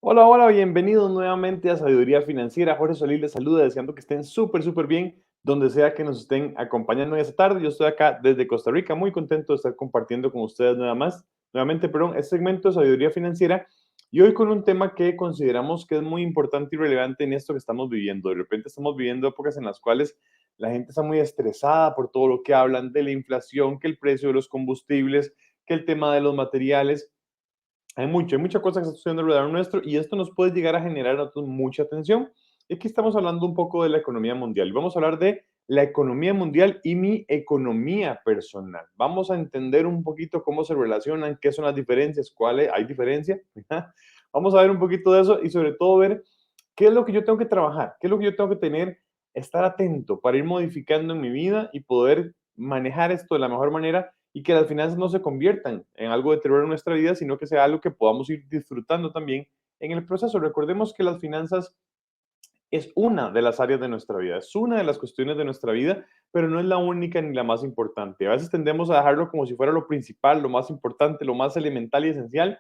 Hola, hola, bienvenidos nuevamente a Sabiduría Financiera. Jorge Solís les saluda, deseando que estén súper bien donde sea que nos estén acompañando en esta tarde. Yo estoy acá desde Costa Rica, muy contento de estar compartiendo con ustedes nuevamente, este segmento de Sabiduría Financiera y hoy con un tema que consideramos que es muy importante y relevante en esto que estamos viviendo. De repente estamos viviendo épocas en las cuales la gente está muy estresada por todo lo que hablan de la inflación, que el precio de los combustibles, que el tema de los materiales. Hay mucha cosa que está sucediendo alrededor nuestro y esto nos puede llegar a generar a nosotros mucha tensión. Y aquí estamos hablando un poco de la economía mundial. Vamos a hablar de la economía mundial y mi economía personal. Vamos a entender un poquito cómo se relacionan, qué son las diferencias, cuáles hay diferencia. Vamos a ver un poquito de eso y sobre todo ver qué es lo que yo tengo que trabajar, qué es lo que yo tengo que tener, estar atento para ir modificando en mi vida y poder manejar esto de la mejor manera y que las finanzas no se conviertan en algo de terror en nuestra vida, sino que sea algo que podamos ir disfrutando también en el proceso. Recordemos que las finanzas es una de las áreas de nuestra vida, es una de las cuestiones de nuestra vida, pero no es la única ni la más importante. A veces tendemos a dejarlo como si fuera lo principal, lo más importante, lo más elemental y esencial,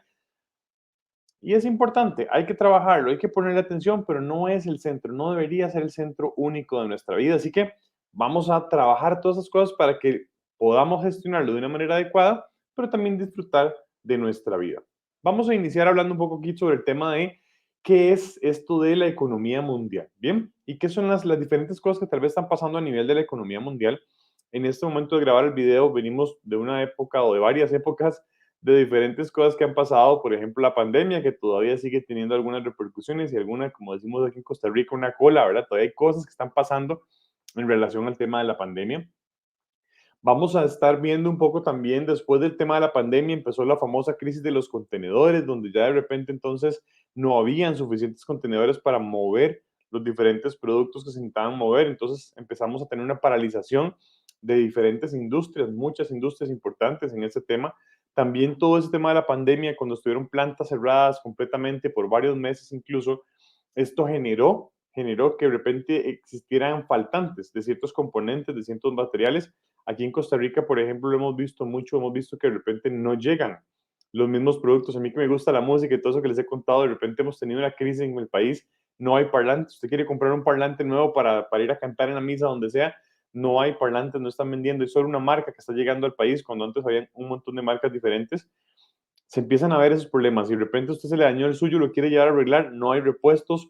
y es importante, hay que trabajarlo, hay que ponerle atención, pero no es el centro, no debería ser el centro único de nuestra vida. Así que vamos a trabajar todas esas cosas para que podamos gestionarlo de una manera adecuada, pero también disfrutar de nuestra vida. Vamos a iniciar hablando un poco aquí sobre el tema de qué es esto de la economía mundial, ¿bien? Y qué son las diferentes cosas que tal vez están pasando a nivel de la economía mundial. En este momento de grabar el video venimos de una época o de varias épocas de diferentes cosas que han pasado, por ejemplo, la pandemia, que todavía sigue teniendo algunas repercusiones y alguna, como decimos aquí en Costa Rica, una cola, ¿verdad? Todavía hay cosas que están pasando en relación al tema de la pandemia. Vamos a estar viendo un poco también, después del tema de la pandemia, empezó la famosa crisis de los contenedores, donde ya de repente entonces no habían suficientes contenedores para mover los diferentes productos que se necesitaban mover. Entonces empezamos a tener una paralización de diferentes industrias, muchas industrias importantes en ese tema. También todo ese tema de la pandemia, cuando estuvieron plantas cerradas completamente por varios meses incluso, esto generó que de repente existieran faltantes de ciertos componentes, de ciertos materiales. Aquí en Costa Rica, por ejemplo, lo hemos visto mucho, hemos visto que de repente no llegan los mismos productos. A mí que me gusta la música y todo eso que les he contado, de repente hemos tenido una crisis en el país, no hay parlantes. Usted quiere comprar un parlante nuevo para ir a cantar en la misa, donde sea, no hay parlantes, no están vendiendo, es solo una marca que está llegando al país, cuando antes había un montón de marcas diferentes. Se empiezan a ver esos problemas y de repente a usted se le dañó el suyo, lo quiere llevar a arreglar, no hay repuestos.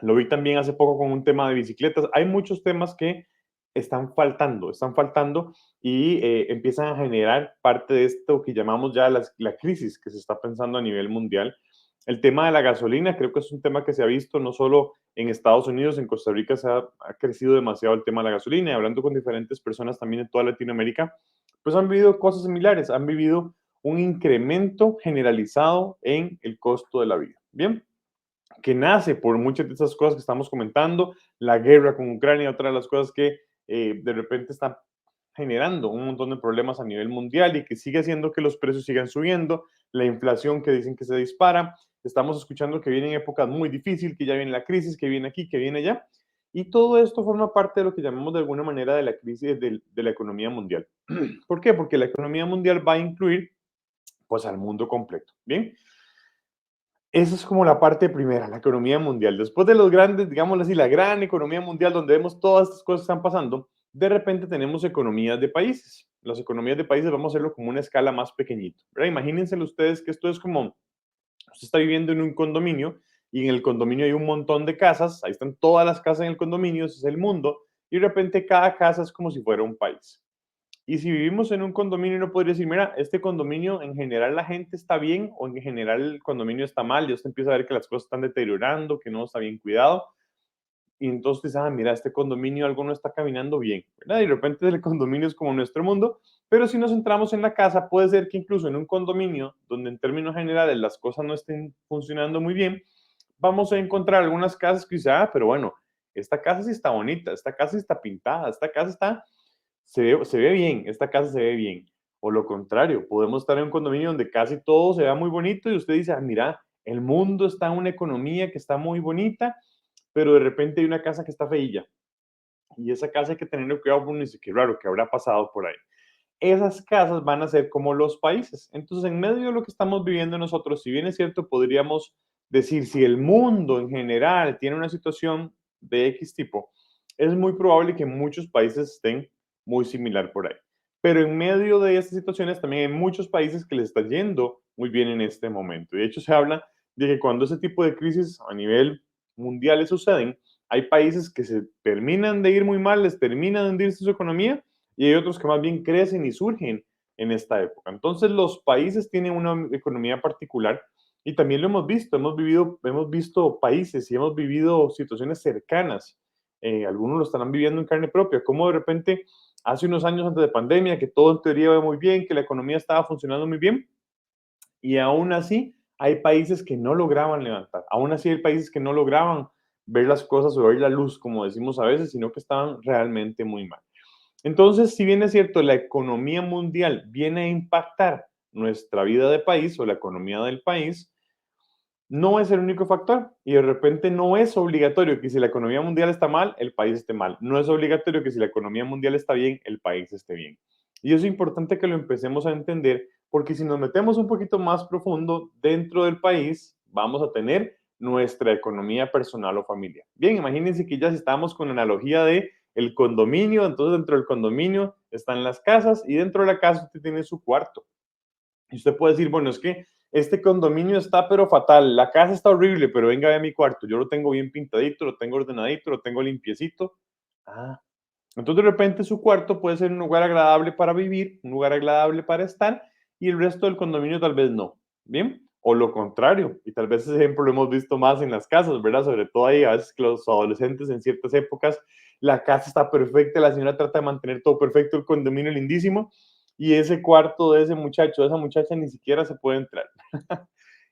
Lo vi también hace poco con un tema de bicicletas. Hay muchos temas que están faltando y empiezan a generar parte de esto que llamamos ya la crisis que se está pensando a nivel mundial. El tema de la gasolina creo que es un tema que se ha visto no solo en Estados Unidos, en Costa Rica ha crecido demasiado el tema de la gasolina y hablando con diferentes personas también en toda Latinoamérica, pues han vivido cosas similares, han vivido un incremento generalizado en el costo de la vida. Bien, que nace por muchas de esas cosas que estamos comentando, la guerra con Ucrania, otra de las cosas que de repente están generando un montón de problemas a nivel mundial y que sigue haciendo que los precios sigan subiendo, la inflación que dicen que se dispara, estamos escuchando que vienen épocas muy difíciles, que ya viene la crisis, que viene aquí, que viene allá, y todo esto forma parte de lo que llamamos de alguna manera de la crisis de la economía mundial. ¿Por qué? Porque la economía mundial va a incluir pues al mundo completo, ¿bien? Esa es como la parte primera, la economía mundial. Después de los grandes, digámoslo así, la gran economía mundial donde vemos todas estas cosas que están pasando, de repente tenemos economías de países. Las economías de países vamos a hacerlo como una escala más pequeñita, ¿verdad? Imagínense ustedes que esto es como, usted está viviendo en un condominio y en el condominio hay un montón de casas, ahí están todas las casas en el condominio, ese es el mundo, y de repente cada casa es como si fuera un país. Y si vivimos en un condominio, uno podría decir, mira, este condominio en general la gente está bien o en general el condominio está mal. Ya usted empieza a ver que las cosas están deteriorando, que no está bien cuidado. Y entonces dice, mira, este condominio algo no está caminando bien, ¿verdad? Y de repente el condominio es como nuestro mundo. Pero si nos centramos en la casa, puede ser que incluso en un condominio donde en términos generales las cosas no estén funcionando muy bien, vamos a encontrar algunas casas que dicen, pero bueno, esta casa sí está bonita, esta casa sí está pintada, esta casa está se ve bien, esta casa se ve bien. O lo contrario, podemos estar en un condominio donde casi todo se vea muy bonito y usted dice, mira, el mundo está en una economía que está muy bonita, pero de repente hay una casa que está feilla. Y esa casa hay que tener cuidado porque uno dice, qué raro, ¿qué habrá pasado por ahí? Esas casas van a ser como los países. Entonces, en medio de lo que estamos viviendo nosotros, si bien es cierto, podríamos decir, si el mundo en general tiene una situación de X tipo, es muy probable que muchos países estén muy similar por ahí. Pero en medio de estas situaciones también hay muchos países que les está yendo muy bien en este momento. De hecho, se habla de que cuando ese tipo de crisis a nivel mundial suceden, hay países que se terminan de ir muy mal, les termina de hundirse su economía y hay otros que más bien crecen y surgen en esta época. Entonces, los países tienen una economía particular y también lo hemos visto países y hemos vivido situaciones cercanas. Algunos lo estarán viviendo en carne propia, como de repente hace unos años antes de pandemia, que todo en teoría iba muy bien, que la economía estaba funcionando muy bien, y aún así hay países que no lograban levantar, aún así hay países que no lograban ver las cosas o ver la luz, como decimos a veces, sino que estaban realmente muy mal. Entonces, si bien es cierto, la economía mundial viene a impactar nuestra vida de país o la economía del país, no es el único factor y de repente no es obligatorio que si la economía mundial está mal, el país esté mal. No es obligatorio que si la economía mundial está bien, el país esté bien. Y eso es importante que lo empecemos a entender porque si nos metemos un poquito más profundo dentro del país, vamos a tener nuestra economía personal o familiar. Bien, imagínense que ya si estamos con la analogía de el condominio, entonces dentro del condominio están las casas y dentro de la casa usted tiene su cuarto. Y usted puede decir, bueno, es que este condominio está pero fatal, la casa está horrible, pero venga a ver mi cuarto, yo lo tengo bien pintadito, lo tengo ordenadito, lo tengo limpiecito. Ah, entonces de repente su cuarto puede ser un lugar agradable para vivir, un lugar agradable para estar y el resto del condominio tal vez no. Bien, o lo contrario, y tal vez ese ejemplo lo hemos visto más en las casas, ¿verdad? Sobre todo ahí a veces que los adolescentes en ciertas épocas, la casa está perfecta, la señora trata de mantener todo perfecto, el condominio lindísimo, y ese cuarto de ese muchacho, de esa muchacha ni siquiera se puede entrar.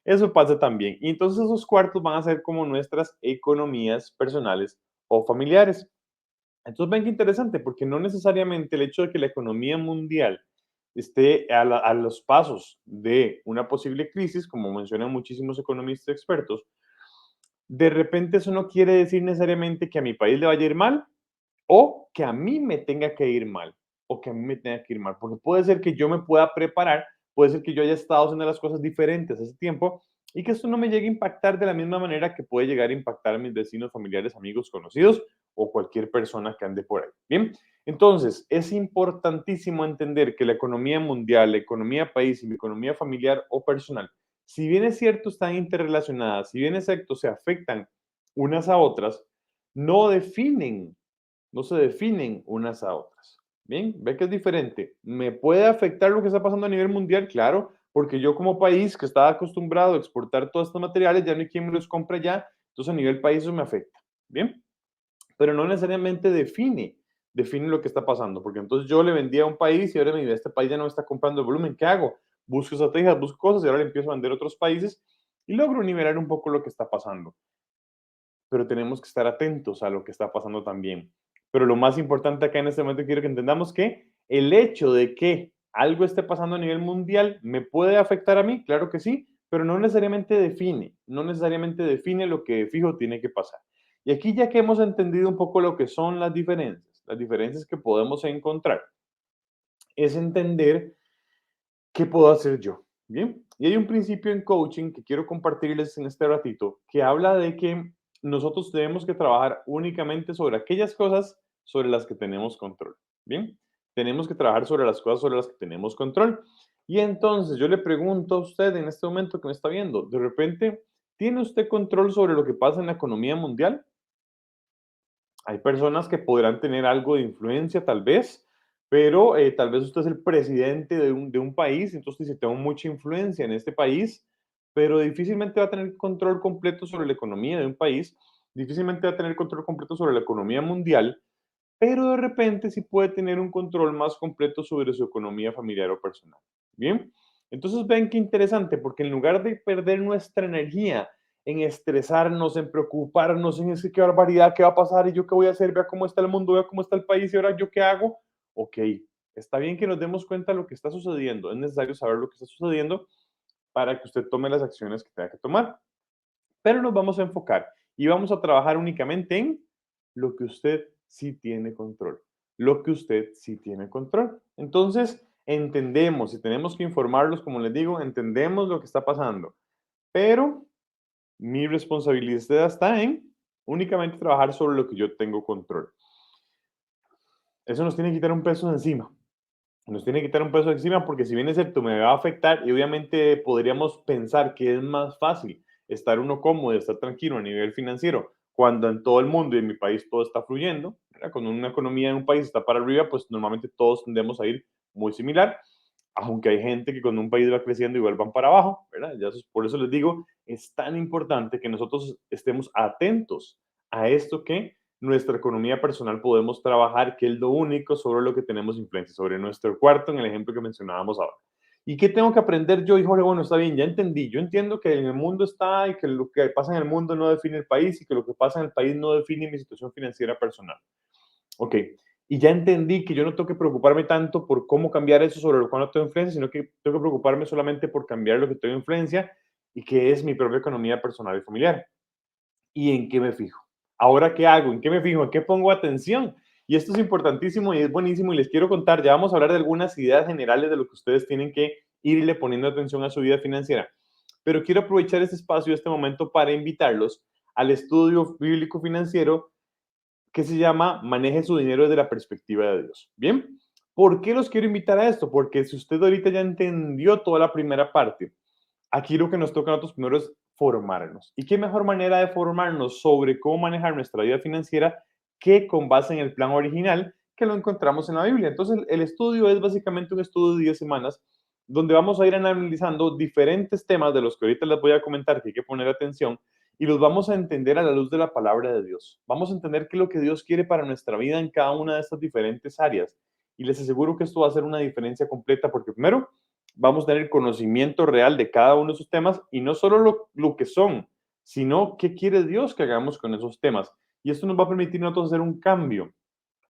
Eso pasa también. Y entonces esos cuartos van a ser como nuestras economías personales o familiares. Entonces, ven qué interesante, porque no necesariamente el hecho de que la economía mundial esté a los pasos de una posible crisis, como mencionan muchísimos economistas expertos, de repente eso no quiere decir necesariamente que a mi país le vaya a ir mal o que a mí me tenga que ir mal o que a mí me tenga que ir mal, porque puede ser que yo me pueda preparar, puede ser que yo haya estado haciendo las cosas diferentes hace tiempo y que esto no me llegue a impactar de la misma manera que puede llegar a impactar a mis vecinos, familiares, amigos, conocidos o cualquier persona que ande por ahí. Bien, entonces es importantísimo entender que la economía mundial, la economía país y mi economía familiar o personal, si bien es cierto, están interrelacionadas, si bien es cierto, se afectan unas a otras, no definen no se definen unas a otras. Bien, ve que es diferente. ¿Me puede afectar lo que está pasando a nivel mundial? Claro, porque yo como país que estaba acostumbrado a exportar todos estos materiales, ya no hay quien me los compre ya, entonces a nivel país eso me afecta. Bien, pero no necesariamente define lo que está pasando, porque entonces yo le vendía a un país y ahora este país ya no me está comprando el volumen, ¿qué hago? Busco estrategias, busco cosas y ahora le empiezo a vender a otros países y logro nivelar un poco lo que está pasando, pero tenemos que estar atentos a lo que está pasando también. Pero lo más importante acá en este momento quiero que entendamos que el hecho de que algo esté pasando a nivel mundial me puede afectar a mí, claro que sí, pero no necesariamente define lo que de fijo tiene que pasar. Y aquí ya que hemos entendido un poco lo que son las diferencias que podemos encontrar, es entender qué puedo hacer yo. Bien, y hay un principio en coaching que quiero compartirles en este ratito que habla de que nosotros tenemos que trabajar únicamente sobre aquellas cosas sobre las que tenemos control. Bien, tenemos que trabajar sobre las cosas sobre las que tenemos control. Y entonces yo le pregunto a usted en este momento que me está viendo, de repente, ¿tiene usted control sobre lo que pasa en la economía mundial? Hay personas que podrán tener algo de influencia, tal vez, pero tal vez usted es el presidente de un país, entonces dice, tengo mucha influencia en este país, pero difícilmente va a tener control completo sobre la economía de un país, difícilmente va a tener control completo sobre la economía mundial, pero de repente sí puede tener un control más completo sobre su economía familiar o personal. Bien, entonces ven qué interesante, porque en lugar de perder nuestra energía en estresarnos, en preocuparnos, en ese qué barbaridad, qué va a pasar y yo qué voy a hacer, vea cómo está el mundo, vea cómo está el país y ahora yo qué hago. Ok, está bien que nos demos cuenta de lo que está sucediendo, es necesario saber lo que está sucediendo para que usted tome las acciones que tenga que tomar, pero nos vamos a enfocar y vamos a trabajar únicamente en lo que usted sí tiene control, lo que usted sí tiene control. Entonces, entendemos y tenemos que informarlos, como les digo, entendemos lo que está pasando, pero Mi responsabilidad está en únicamente trabajar sobre lo que yo tengo control. Eso nos tiene que quitar un peso de encima. Nos tiene que quitar un peso de encima porque si bien es cierto, me va a afectar y obviamente podríamos pensar que es más fácil estar uno cómodo, estar tranquilo a nivel financiero, cuando en todo el mundo y en mi país todo está fluyendo, ¿verdad? Cuando una economía en un país está para arriba, pues normalmente todos tendemos a ir muy similar, aunque hay gente que cuando un país va creciendo igual van para abajo, ¿verdad? Ya por eso les digo, es tan importante que nosotros estemos atentos a esto que nuestra economía personal podemos trabajar, que es lo único sobre lo que tenemos influencia, sobre nuestro cuarto, en el ejemplo que mencionábamos ahora. ¿Y qué tengo que aprender yo? Y Jorge, bueno, está bien, ya entendí. Yo entiendo que en el mundo está y que lo que pasa en el mundo no define el país y que lo que pasa en el país no define mi situación financiera personal. Ok, y ya entendí que yo no tengo que preocuparme tanto por cómo cambiar eso sobre lo cual no tengo influencia, sino que tengo que preocuparme solamente por cambiar lo que tengo influencia y que es mi propia economía personal y familiar. ¿Y en qué me fijo? ¿Ahora qué hago? ¿En qué me fijo? ¿En qué pongo atención? Y esto es importantísimo y es buenísimo y les quiero contar, ya vamos a hablar de algunas ideas generales de lo que ustedes tienen que irle poniendo atención a su vida financiera. Pero quiero aprovechar este espacio, este momento para invitarlos al estudio bíblico financiero que se llama Maneje su dinero desde la perspectiva de Dios. Bien, ¿por qué los quiero invitar a esto? Porque si usted ahorita ya entendió toda la primera parte, aquí lo que nos toca a nosotros primero es formarnos. ¿Y qué mejor manera de formarnos sobre cómo manejar nuestra vida financiera que con base en el plan original que lo encontramos en la Biblia? Entonces, el estudio es básicamente un estudio de 10 semanas donde vamos a ir analizando diferentes temas de los que ahorita les voy a comentar que hay que poner atención y los vamos a entender a la luz de la palabra de Dios. Vamos a entender qué es lo que Dios quiere para nuestra vida en cada una de estas diferentes áreas. Y les aseguro que esto va a hacer una diferencia completa porque primero vamos a tener conocimiento real de cada uno de esos temas y no solo lo que son, sino qué quiere Dios que hagamos con esos temas. Y esto nos va a permitir a nosotros hacer un cambio.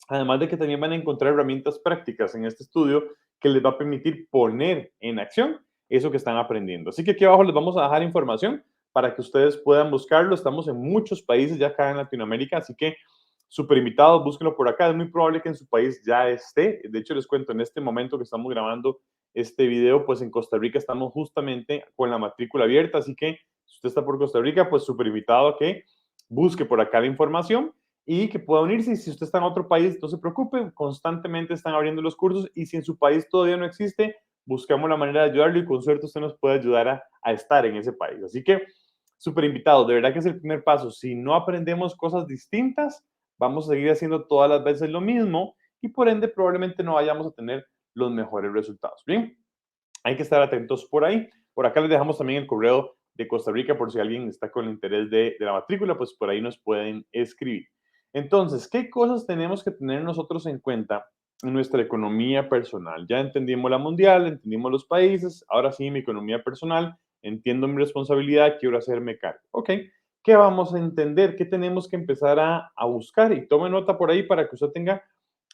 Además de que también van a encontrar herramientas prácticas en este estudio que les va a permitir poner en acción eso que están aprendiendo. Así que aquí abajo les vamos a dejar información para que ustedes puedan buscarlo. Estamos en muchos países ya acá en Latinoamérica, así que súper invitados, búsquenlo por acá. Es muy probable que en su país ya esté. De hecho, les cuento, en este momento que estamos grabando este video, pues en Costa Rica estamos justamente con la matrícula abierta, así que si usted está por Costa Rica, pues súper invitado a que busque por acá la información y que pueda unirse. Y si usted está en otro país, no se preocupe, constantemente están abriendo los cursos y si en su país todavía no existe, buscamos la manera de ayudarlo y con suerte usted nos puede ayudar a estar en ese país. Así que súper invitado, de verdad que es el primer paso. Si no aprendemos cosas distintas, vamos a seguir haciendo todas las veces lo mismo y por ende probablemente no vayamos a tener los mejores resultados. Bien, hay que estar atentos por ahí. Por acá les dejamos también el correo de Costa Rica por si alguien está con el interés de la matrícula, pues por ahí nos pueden escribir. Entonces, ¿qué cosas tenemos que tener nosotros en cuenta en nuestra economía personal? Ya entendimos la mundial, entendimos los países, ahora sí mi economía personal, entiendo mi responsabilidad, quiero hacerme cargo. Ok, ¿qué vamos a entender? ¿Qué tenemos que empezar a buscar? Y tome nota por ahí para que usted tenga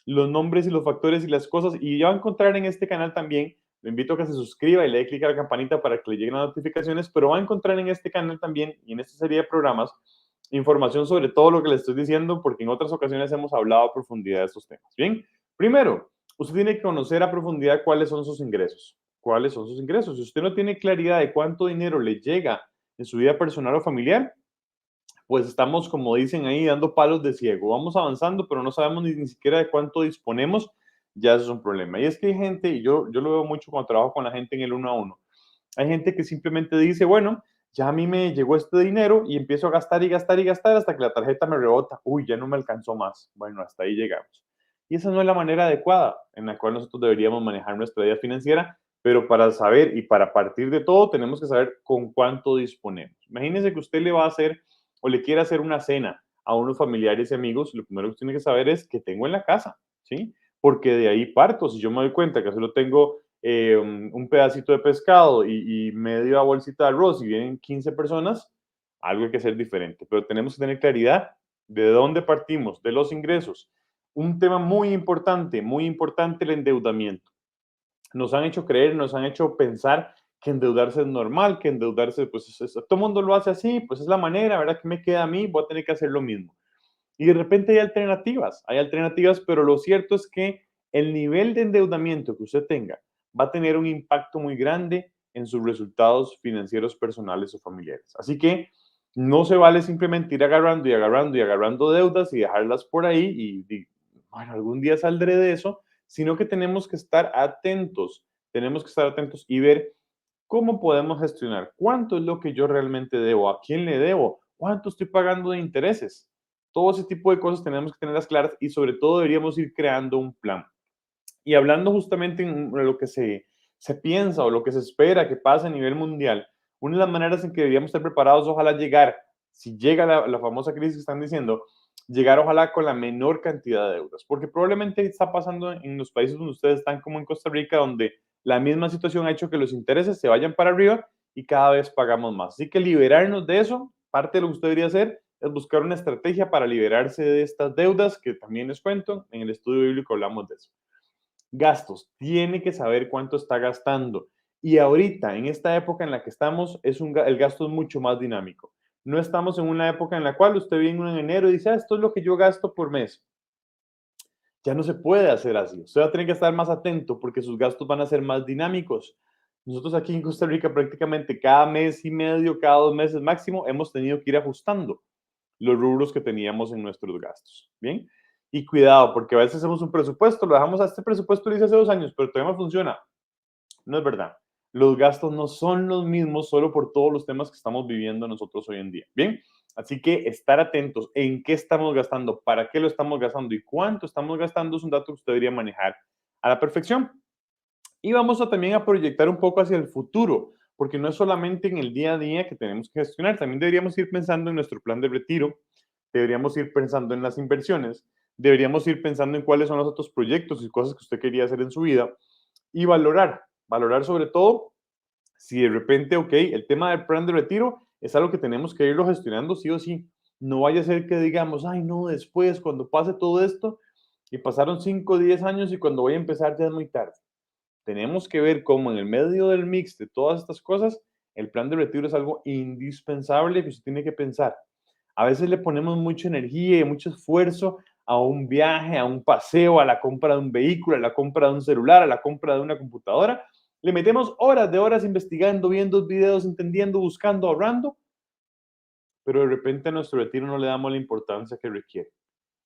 los nombres y los factores y las cosas. Y ya va a encontrar en este canal también, lo invito a que se suscriba y le dé clic a la campanita para que le lleguen las notificaciones, pero va a encontrar en este canal también y en esta serie de programas información sobre todo lo que le estoy diciendo, porque en otras ocasiones hemos hablado a profundidad de estos temas. Bien, primero, usted tiene que conocer a profundidad cuáles son sus ingresos. ¿Cuáles son sus ingresos? Si usted no tiene claridad de cuánto dinero le llega en su vida personal o familiar, pues estamos, como dicen ahí, dando palos de ciego. Vamos avanzando, pero no sabemos ni siquiera de cuánto disponemos, ya eso es un problema. Y es que hay gente, y yo lo veo mucho cuando trabajo con la gente en el uno a uno, hay gente que simplemente dice, bueno, ya a mí me llegó este dinero y empiezo a gastar y gastar y gastar hasta que la tarjeta me rebota. Uy, ya no me alcanzó más. Bueno, hasta ahí llegamos. Y esa no es la manera adecuada en la cual nosotros deberíamos manejar nuestra vida financiera, pero para saber y para partir de todo tenemos que saber con cuánto disponemos. Imagínense que usted le va a hacer o le quiere hacer una cena a unos familiares y amigos, lo primero que tiene que saber es qué tengo en la casa, ¿sí? Porque de ahí parto. Si yo me doy cuenta que solo tengo un pedacito de pescado y media bolsita de arroz y vienen 15 personas, algo hay que hacer diferente. Pero tenemos que tener claridad de dónde partimos, de los ingresos. Un tema muy importante, el endeudamiento. Nos han hecho creer, nos han hecho pensar que endeudarse es normal, que endeudarse, pues todo el mundo lo hace así, pues es la manera, ¿verdad? ¿Qué me queda a mí? Voy a tener que hacer lo mismo. Y de repente hay alternativas, pero lo cierto es que el nivel de endeudamiento que usted tenga va a tener un impacto muy grande en sus resultados financieros personales o familiares. Así que No se vale simplemente ir agarrando y agarrando y agarrando deudas y dejarlas por ahí bueno, algún día saldré de eso, sino que tenemos que estar atentos y ver cómo podemos gestionar, cuánto es lo que yo realmente debo, a quién le debo, cuánto estoy pagando de intereses. Todo ese tipo de cosas tenemos que tenerlas claras y sobre todo deberíamos ir creando un plan. Y hablando justamente en lo que se piensa o lo que se espera que pase a nivel mundial, una de las maneras en que deberíamos estar preparados, ojalá llegar, si llega la famosa crisis que están diciendo, llegar ojalá con la menor cantidad de deudas, porque probablemente está pasando en los países donde ustedes están, como en Costa Rica, donde la misma situación ha hecho que los intereses se vayan para arriba y cada vez pagamos más. Así que liberarnos de eso, parte de lo que usted debería hacer es buscar una estrategia para liberarse de estas deudas, que también les cuento, en el estudio bíblico hablamos de eso. Gastos, tiene que saber cuánto está gastando. Y ahorita, en esta época en la que estamos, el gasto es mucho más dinámico. No estamos en una época en la cual usted viene en enero y dice, esto es lo que yo gasto por mes. Ya no se puede hacer así. Usted va a tener que estar más atento porque sus gastos van a ser más dinámicos. Nosotros aquí en Costa Rica prácticamente cada mes y medio, cada 2 meses máximo, hemos tenido que ir ajustando los rubros que teníamos en nuestros gastos. Bien. Y cuidado, porque a veces hacemos un presupuesto, lo dejamos a este presupuesto, lo hice hace 2 años, pero todavía no funciona. No es verdad. Los gastos no son los mismos solo por todos los temas que estamos viviendo nosotros hoy en día. Bien, así que estar atentos en qué estamos gastando, para qué lo estamos gastando y cuánto estamos gastando es un dato que usted debería manejar a la perfección. Y vamos a también a proyectar un poco hacia el futuro, porque no es solamente en el día a día que tenemos que gestionar, también deberíamos ir pensando en nuestro plan de retiro, deberíamos ir pensando en las inversiones, deberíamos ir pensando en cuáles son los otros proyectos y cosas que usted quería hacer en su vida y valorar sobre todo si de repente, ok, el tema del plan de retiro es algo que tenemos que irlo gestionando sí o sí. No vaya a ser que digamos, ay, no, después, cuando pase todo esto, y pasaron 5 o 10 años y cuando voy a empezar ya es muy tarde. Tenemos que ver cómo en el medio del mix de todas estas cosas, el plan de retiro es algo indispensable que usted tiene que pensar. A veces le ponemos mucha energía y mucho esfuerzo a un viaje, a un paseo, a la compra de un vehículo, a la compra de un celular, a la compra de una computadora. Le metemos horas de horas investigando, viendo videos, entendiendo, buscando, ahorrando, pero de repente a nuestro retiro no le damos la importancia que requiere.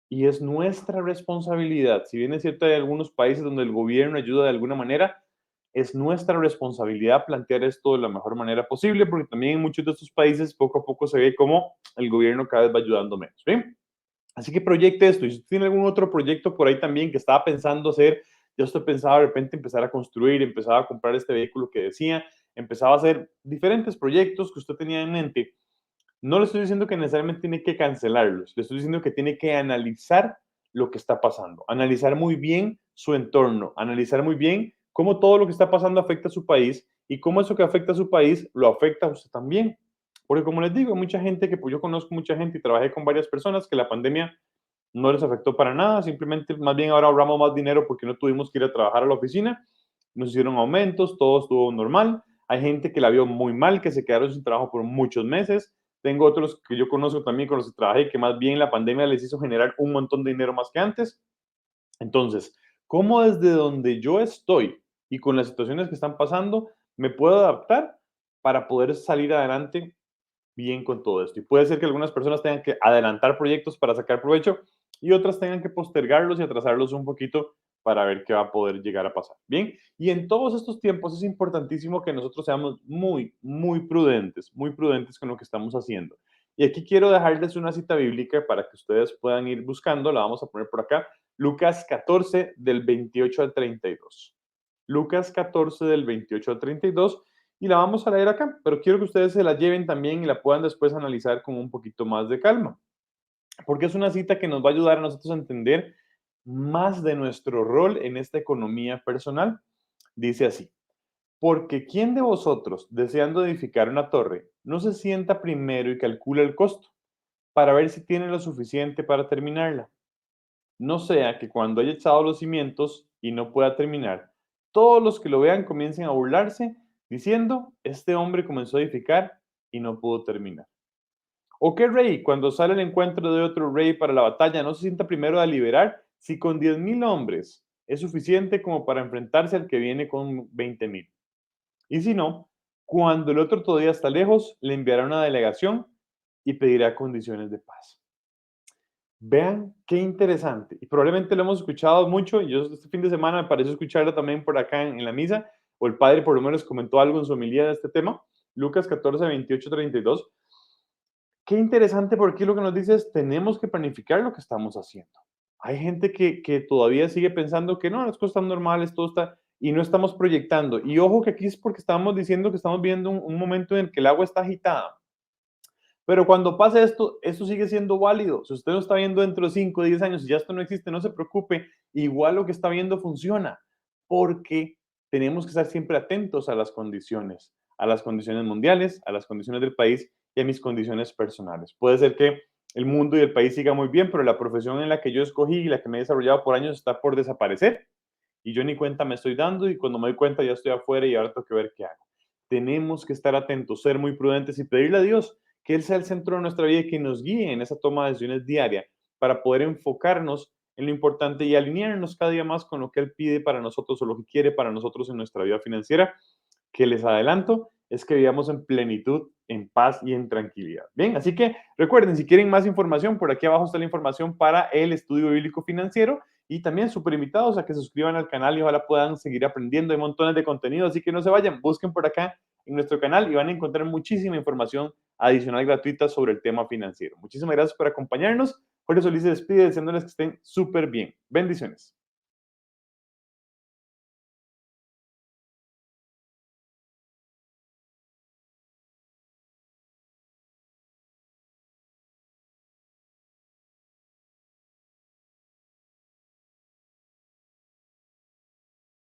Y es nuestra responsabilidad, si bien es cierto hay algunos países donde el gobierno ayuda de alguna manera, es nuestra responsabilidad plantear esto de la mejor manera posible, porque también en muchos de estos países poco a poco se ve como el gobierno cada vez va ayudando menos. ¿Bien? Así que proyecte esto. Y si usted tiene algún otro proyecto por ahí también que estaba pensando hacer, yo estoy pensaba de repente empezar a construir, empezaba a comprar este vehículo que decía, empezaba a hacer diferentes proyectos que usted tenía en mente. No le estoy diciendo que necesariamente tiene que cancelarlos, le estoy diciendo que tiene que analizar lo que está pasando, analizar muy bien su entorno, analizar muy bien cómo todo lo que está pasando afecta a su país y cómo eso que afecta a su país lo afecta a usted también. Porque como les digo, hay mucha gente que, pues yo conozco mucha gente y trabajé con varias personas que la pandemia no les afectó para nada, simplemente más bien ahora ahorramos más dinero porque no tuvimos que ir a trabajar a la oficina, nos hicieron aumentos, todo estuvo normal. Hay gente que la vio muy mal, que se quedaron sin trabajo por muchos meses. Tengo otros que yo conozco también con los que trabajé que más bien la pandemia les hizo generar un montón de dinero más que antes. Entonces, ¿cómo desde donde yo estoy y con las situaciones que están pasando me puedo adaptar para poder salir adelante bien con todo esto? Y puede ser que algunas personas tengan que adelantar proyectos para sacar provecho y otras tengan que postergarlos y atrasarlos un poquito para ver qué va a poder llegar a pasar. Bien, y en todos estos tiempos es importantísimo que nosotros seamos muy prudentes con lo que estamos haciendo. Y aquí quiero dejarles una cita bíblica para que ustedes puedan ir buscando, la vamos a poner por acá, Lucas 14 del 28 al 32. Lucas 14 del 28 al 32 y la vamos a leer acá, pero quiero que ustedes se la lleven también y la puedan después analizar con un poquito más de calma, porque es una cita que nos va a ayudar a nosotros a entender más de nuestro rol en esta economía personal. Dice así, porque ¿quién de vosotros, deseando edificar una torre, no se sienta primero y calcula el costo para ver si tiene lo suficiente para terminarla? No sea que cuando haya echado los cimientos y no pueda terminar, todos los que lo vean comiencen a burlarse, diciendo, este hombre comenzó a edificar y no pudo terminar. ¿O qué rey, cuando sale al encuentro de otro rey para la batalla, no se sienta primero a liberar si con 10,000 hombres es suficiente como para enfrentarse al que viene con 20,000? Y si no, cuando el otro todavía está lejos, le enviará una delegación y pedirá condiciones de paz. Vean qué interesante. Y probablemente lo hemos escuchado mucho. Y yo este fin de semana me pareció escucharlo también por acá en la misa, o el padre por lo menos comentó algo en su homilía de este tema. Lucas 14, 28, 32. Qué interesante porque lo que nos dice es, tenemos que planificar lo que estamos haciendo. Hay gente que todavía sigue pensando que no, las cosas están normales, todo está, y no estamos proyectando. Y ojo que aquí es porque estamos diciendo que estamos viendo un momento en el que el agua está agitada. Pero cuando pase esto, esto sigue siendo válido. Si usted lo está viendo dentro de 5 o 10 años y ya esto no existe, no se preocupe. Igual lo que está viendo funciona. Porque tenemos que estar siempre atentos a las condiciones mundiales, a las condiciones del país y a mis condiciones personales. Puede ser que el mundo y el país siga muy bien, pero la profesión en la que yo escogí y la que me he desarrollado por años está por desaparecer. Y yo ni cuenta me estoy dando y cuando me doy cuenta ya estoy afuera y ahora tengo que ver qué hago. Tenemos que estar atentos, ser muy prudentes y pedirle a Dios que Él sea el centro de nuestra vida y que nos guíe en esa toma de decisiones diaria para poder enfocarnos en lo importante y alinearnos cada día más con lo que Él pide para nosotros o lo que quiere para nosotros en nuestra vida financiera, que les adelanto es que vivamos en plenitud, en paz y en tranquilidad. Bien, así que recuerden, si quieren más información, por aquí abajo está la información para el estudio bíblico financiero y también súper invitados a que se suscriban al canal y ojalá puedan seguir aprendiendo. Hay montones de contenido, así que no se vayan, busquen por acá en nuestro canal y van a encontrar muchísima información adicional gratuita sobre el tema financiero. Muchísimas gracias por acompañarnos. Jorge Solís se despide deseándoles que estén súper bien. Bendiciones.